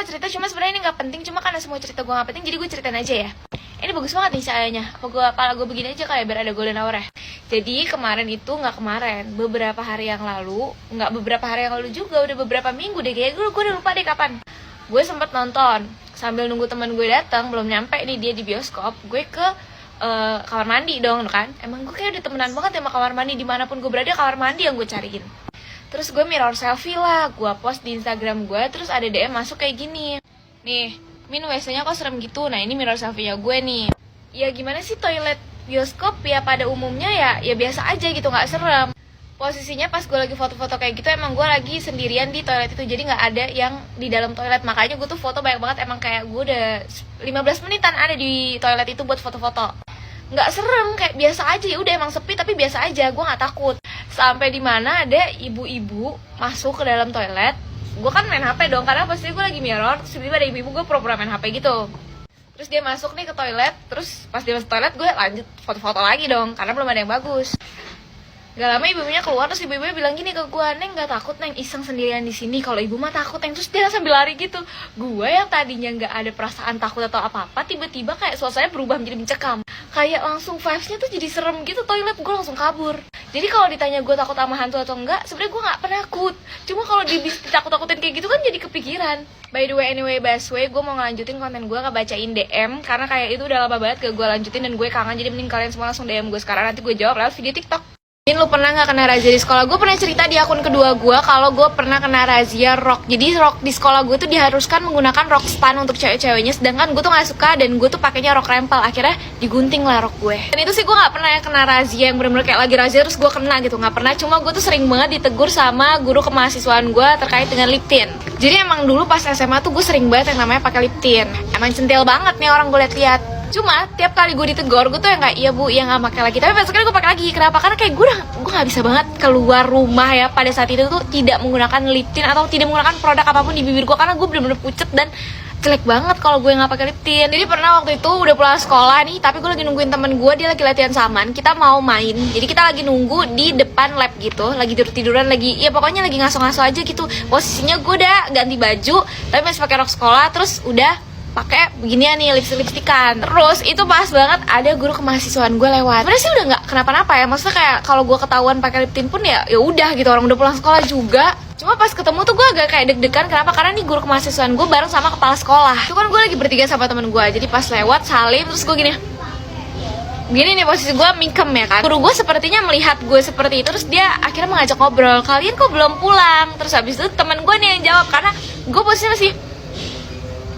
mau cerita, cuma sebenarnya ini nggak penting, cuma karena semua cerita gue nggak penting, jadi gue ceritain aja ya. Ini bagus banget nih cahayanya. Pala gue begini aja kayak biar ada golden hour ya. Jadi kemarin itu beberapa hari yang lalu, nggak beberapa hari yang lalu juga, udah beberapa minggu deh kayak gue udah lupa deh kapan. Gue sempet nonton sambil nunggu teman gue datang, belum nyampe nih dia di bioskop. Gue ke kamar mandi dong kan. Emang gue kayak udah temenan banget sama kamar mandi, dimanapun gue berada kamar mandi yang gue cariin. Terus gue mirror selfie lah, gue post di Instagram gue, terus ada DM masuk kayak gini. Nih, Min, WC-nya kok serem gitu. Nah, ini mirror selfie-nya gue nih. Ya gimana sih, toilet bioskop ya pada umumnya ya biasa aja gitu, nggak serem. Posisinya pas gue lagi foto-foto kayak gitu, emang gue lagi sendirian di toilet itu, jadi nggak ada yang di dalam toilet. Makanya gue tuh foto banyak banget, emang kayak gue udah 15 menitan ada di toilet itu buat foto-foto. Nggak serem, kayak biasa aja, ya udah emang sepi tapi biasa aja, gue nggak takut. Sampai di mana ada ibu-ibu masuk ke dalam toilet. Gue kan main HP dong, karena pasti gue lagi mirror, terus tiba-tiba ada ibu-ibu, gue pura-pura main HP gitu. Terus dia masuk nih ke toilet, terus pas dia masuk toilet gue lanjut foto-foto lagi dong, karena belum ada yang bagus. Gak lama ibu-ibunya keluar, terus ibu-ibunya bilang gini ke gue, Neng gak takut Neng iseng sendirian di sini? Kalau ibu mah takut Neng. Terus dia sambil lari gitu. Gue yang tadinya gak ada perasaan takut atau apa-apa, tiba-tiba kayak suasananya berubah menjadi mencekam. Kayak langsung vibes-nya tuh jadi serem gitu toilet, gue langsung kabur. Jadi kalau ditanya gue takut sama hantu atau enggak, sebenarnya gue gak penakut. Cuma kalau ditakut-takutin kayak gitu kan jadi kepikiran. By the way, anyway, Baswe, gue mau ngelanjutin konten gue ngebacain DM, karena kayak itu udah lama banget gak gue lanjutin dan gue kangen. Jadi mending kalian semua langsung DM gue sekarang, nanti gue jawab lewat video TikTok. Lu pernah gak kena razia di sekolah? Gue pernah cerita di akun kedua gue kalau gue pernah kena razia rok. Jadi rok di sekolah gue tuh diharuskan menggunakan rok span untuk cewek-ceweknya, sedangkan gue tuh gak suka dan gue tuh pakainya rok rempel. Akhirnya digunting lah rok gue. Dan itu sih gue gak pernah kena razia yang bener-bener kayak lagi razia terus gue kena gitu, gak pernah. Cuma gue tuh sering banget ditegur sama guru kemahasiswaan gue terkait dengan lip tint. Jadi emang dulu pas SMA tuh gue sering banget yang namanya pakai lip tint. Emang centil banget nih orang gue liat-liat. Cuma tiap kali gue ditegur, gue tuh yang kayak iya bu, iya nggak pakai lagi. Tapi besoknya gue pakai lagi. Kenapa? Karena kayak gue nggak bisa banget keluar rumah ya pada saat itu tuh tidak menggunakan lip tint atau tidak menggunakan produk apapun di bibir gue, karena gue bener-bener pucet dan jelek banget kalau gue nggak pakai lip tint. Jadi pernah waktu itu udah pulang sekolah nih, tapi gue lagi nungguin temen gue, dia lagi latihan saman, kita mau main. Jadi kita lagi nunggu di depan lab gitu, lagi tidur-tiduran, lagi ya pokoknya lagi ngaso-ngaso aja gitu. Posisinya gue udah ganti baju, tapi masih pakai rok sekolah, terus udah pakai beginian nih, lipstikan. Terus itu pas banget ada guru kemahasiswaan gue lewat. Sebenarnya sih udah nggak kenapa-napa ya, maksudnya kayak kalau gue ketahuan pakai lip tint pun ya udah gitu, orang udah pulang sekolah juga. Cuma pas ketemu tuh gue agak kayak deg-degan. Kenapa? Karena nih guru kemahasiswaan gue bareng sama kepala sekolah. Itu kan gue lagi bertiga sama temen gue. Jadi pas lewat salim, terus gue gini nih posisi gue mingkem ya kan. Guru gue sepertinya melihat gue seperti itu, terus dia akhirnya mengajak ngobrol, kalian kok belum pulang? Terus habis itu temen gue nih yang jawab, karena gue posisinya masih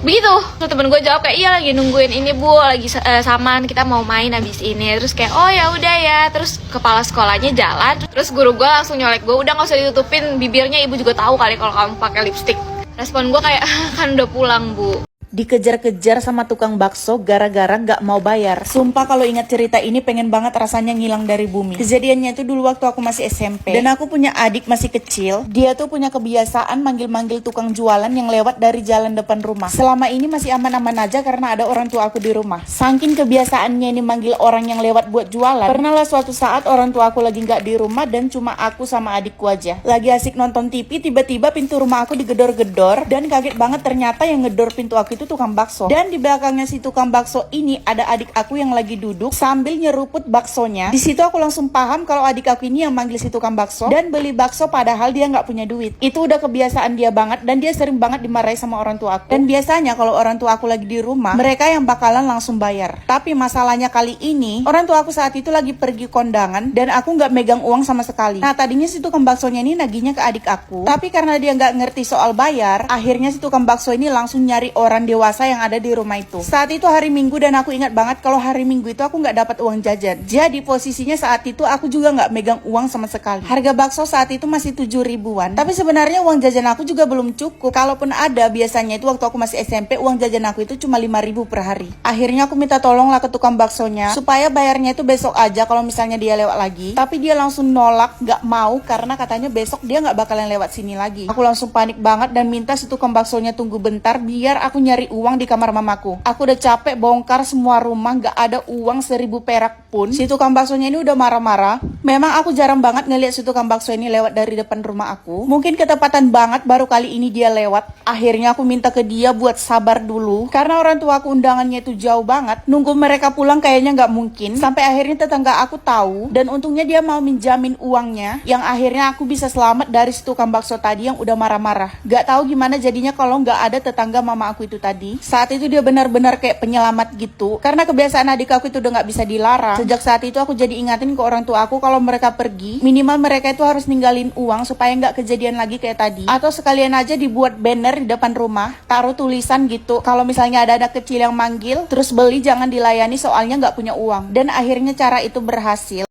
begitu. Tuh temen gue jawab kayak iya lagi nungguin ini bu, lagi saman, kita mau main abis ini. Terus kayak oh ya udah ya. Terus kepala sekolahnya jalan, terus guru gue langsung nyolek gue, udah nggak usah ditutupin bibirnya, ibu juga tahu kali kalau kamu pakai lipstick. Respon gue kayak kan udah pulang bu. Dikejar-kejar sama tukang bakso gara-gara gak mau bayar. Sumpah kalau ingat cerita ini pengen banget rasanya ngilang dari bumi. Kejadiannya itu dulu waktu aku masih SMP. Dan aku punya adik masih kecil. Dia tuh punya kebiasaan manggil-manggil tukang jualan yang lewat dari jalan depan rumah. Selama ini masih aman-aman aja karena ada orang tua aku di rumah. Saking kebiasaannya ini manggil orang yang lewat buat jualan. Pernah lah suatu saat orang tua aku lagi gak di rumah dan cuma aku sama adikku aja. Lagi asik nonton TV, tiba-tiba pintu rumah aku digedor-gedor. Dan kaget banget ternyata yang ngedor pintu aku itu tukang bakso. Dan di belakangnya si tukang bakso ini ada adik aku yang lagi duduk sambil nyeruput baksonya. Di situ aku langsung paham kalau adik aku ini yang manggil si tukang bakso dan beli bakso padahal dia nggak punya duit. Itu udah kebiasaan dia banget dan dia sering banget dimarahi sama orang tua aku. Dan biasanya kalau orang tua aku lagi di rumah, mereka yang bakalan langsung bayar. Tapi masalahnya kali ini orang tua aku saat itu lagi pergi kondangan dan aku nggak megang uang sama sekali. Nah tadinya si tukang baksonya ini nagihnya ke adik aku, tapi karena dia nggak ngerti soal bayar, akhirnya si tukang bakso ini langsung nyari orang dewasa yang ada di rumah itu. Saat itu hari Minggu dan aku ingat banget kalau hari Minggu itu aku nggak dapat uang jajan. Jadi posisinya saat itu aku juga nggak megang uang sama sekali. Harga bakso saat itu masih 7 ribuan. Tapi sebenarnya uang jajan aku juga belum cukup. Kalaupun ada, biasanya itu waktu aku masih SMP uang jajan aku itu cuma 5 ribu per hari. Akhirnya aku minta tolong lah ke tukang baksonya supaya bayarnya itu besok aja kalau misalnya dia lewat lagi. Tapi dia langsung nolak, nggak mau karena katanya besok dia nggak bakalan lewat sini lagi. Aku langsung panik banget dan minta si tukang baksonya tunggu bentar biar aku nyari nyari uang di kamar mamaku. Aku udah capek bongkar semua rumah, gak ada uang 1.000 perak pun. Si tukang baksonya ini udah marah-marah. Memang aku jarang banget ngeliat si tukang bakso ini lewat dari depan rumah aku. Mungkin ketepatan banget baru kali ini dia lewat. Akhirnya aku minta ke dia buat sabar dulu, karena orang tua aku undangannya itu jauh banget. Nunggu mereka pulang kayaknya gak mungkin. Sampai akhirnya tetangga aku tahu, dan untungnya dia mau minjamin uangnya, yang akhirnya aku bisa selamat dari si tukang bakso tadi yang udah marah-marah. Gak tahu gimana jadinya kalau gak ada tetangga mama aku itu tadi. Saat itu dia benar-benar kayak penyelamat gitu, karena kebiasaan adik aku itu udah gak bisa dilarang. Sejak saat itu aku jadi ingatin ke orang tua aku kalau mereka pergi, minimal mereka itu harus ninggalin uang supaya gak kejadian lagi kayak tadi. Atau sekalian aja dibuat banner di depan rumah, taruh tulisan gitu, kalau misalnya ada anak kecil yang manggil terus beli jangan dilayani soalnya gak punya uang. Dan akhirnya cara itu berhasil.